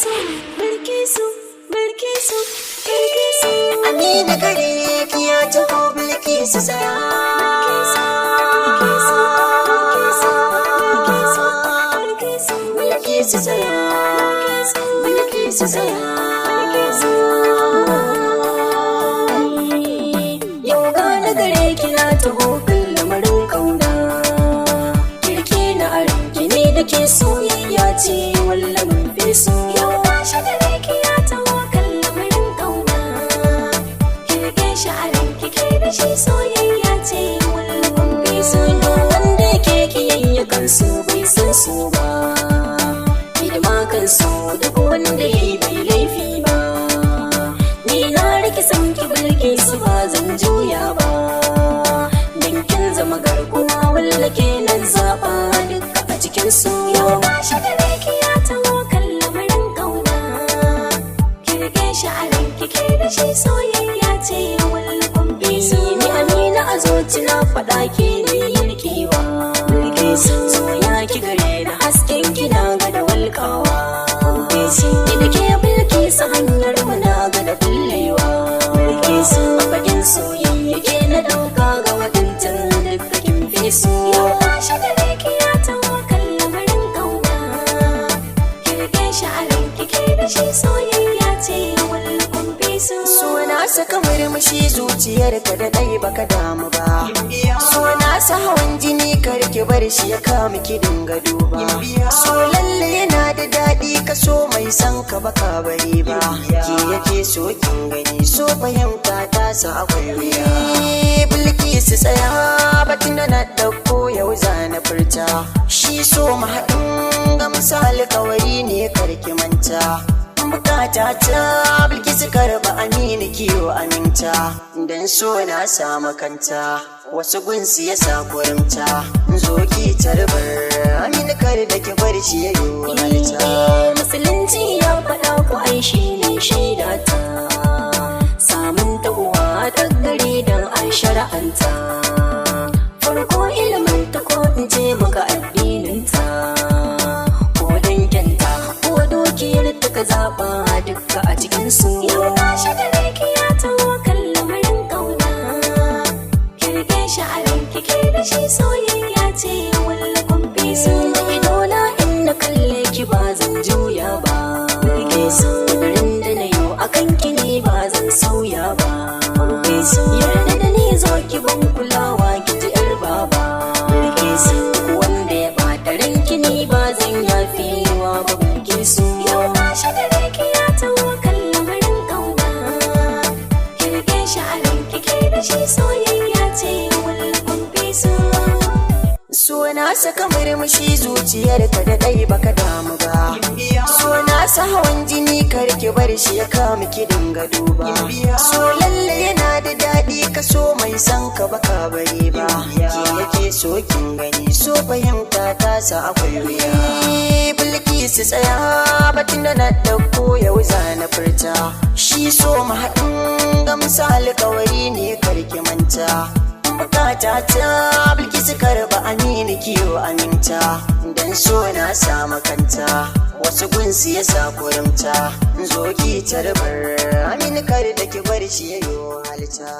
Bilkisu, Bilkisu, Bilkisu. Amina gare ki ya taho Bilkisu saya. Bilkisu saya, Bilkisu saya. Yau gane gare ki na taho kan lamarin kauna. Kirki na aranki ne da ke soyayya ce wallan fesu. Yau gashi gare ki ya taho kan lamarin kauna. Kirki shi aranki ke da shi soyayya ce wallan fesu. Wanda ke kiyayya kan so bai san so ba. Hidima kan so duk wanda ya yi bai laifi ba. Ni na rike san ki Bilkisu ba zan juya ba. Dan kin zama garkuwa walla kenan zaba duka a cikin su. Yau gashi gare ki ya taho kan lamarin kauna. Ki rike shi a ranki ke da shi soyayya ce wallan Bilkisu. Ni Amina a zuci na faɗa ke ni rikewa Bilkisu. Soya ki gare na hasken ki na ga da walƙawa Bilkisu. Ni da ke Bilkisu hanyar mu na ga da kullewa Bilkisu. A fagen soyayya ke na ɗauka ga wadancan duka kin fi su. Yau gashi gare ki ya taho kan lamarin kauna. Ki rike shi a ranki ke da shi soyayya ce wallan Bilkisu. So na saka murmushi zuciyar ka da ɗai baka damu ba. So na sa hawan jini kar ki bar shi ya kama ki dinga duba. So lalle yana da daɗi ka so mai san ka baka bari ba. Ki yake so kin gani so fahimta ta sa akwai wuya. Bilkisu tsaya batun da na ɗauko yau zana furta. Shi so mahaɗin ga misali kawari ne karki manta. Bukata ta Bilkisu karba Aminu kiwo aminta. Dan so na samu kanta wasu gunsu ya sa kurimta. Zo ki tarbar Aminu kar da ki bar shi ya yi halitta. Musulunci ya faɗa ku ai shi ne shaida ta. Samun ta uwa ta gare dan an shara'anta. Farko ilimin ta ko in ce maka addinin ta. Ko danginta ko dukiyar ta ka zaɓa duka a cikin su. Yau gashi gare ki ya taho kan lamarin kauna. Ki rike shi a ranki ke da shi soyayya ce wallan Bilkisu. Da idona in na kalle ki ba zan juya ba Bilkisu. Garin da na yau akan ki ne ba zan sauya ba Bilkisu. Yarda da ni zo ki ban kulawa ki ji yar baba Bilkisu. Wanda ya bata ranki ne ba zan yafewa ba Bilkisu. Yau gashi gare ki ya taho kan lamarin kauna. Ki rike shi a ranki ke da shi soyayya ce wallan Bilkisu. So na saka murmushi zuciyar ka da ɗai baka damu ba. So na sa hawan jini kar ki bar shi ya kama ki dinga duba. So lalle yana da daɗi ka so mai san ka baka bari ba. Ki yake so kin gani so fahimta ta sa akwai wuya. Bilkisu tsaya batun da na ɗauko yau zana furta. Shi so mahaɗin ga misali kawari ne kar ki manta. Bukata ta Bilkisu karba Aminu kiwo aminta. Dan so na samu kanta wasu gunsu ya sa kurimta. Zo ki tarbar Aminu kar da ki bar shi ya yi halitta.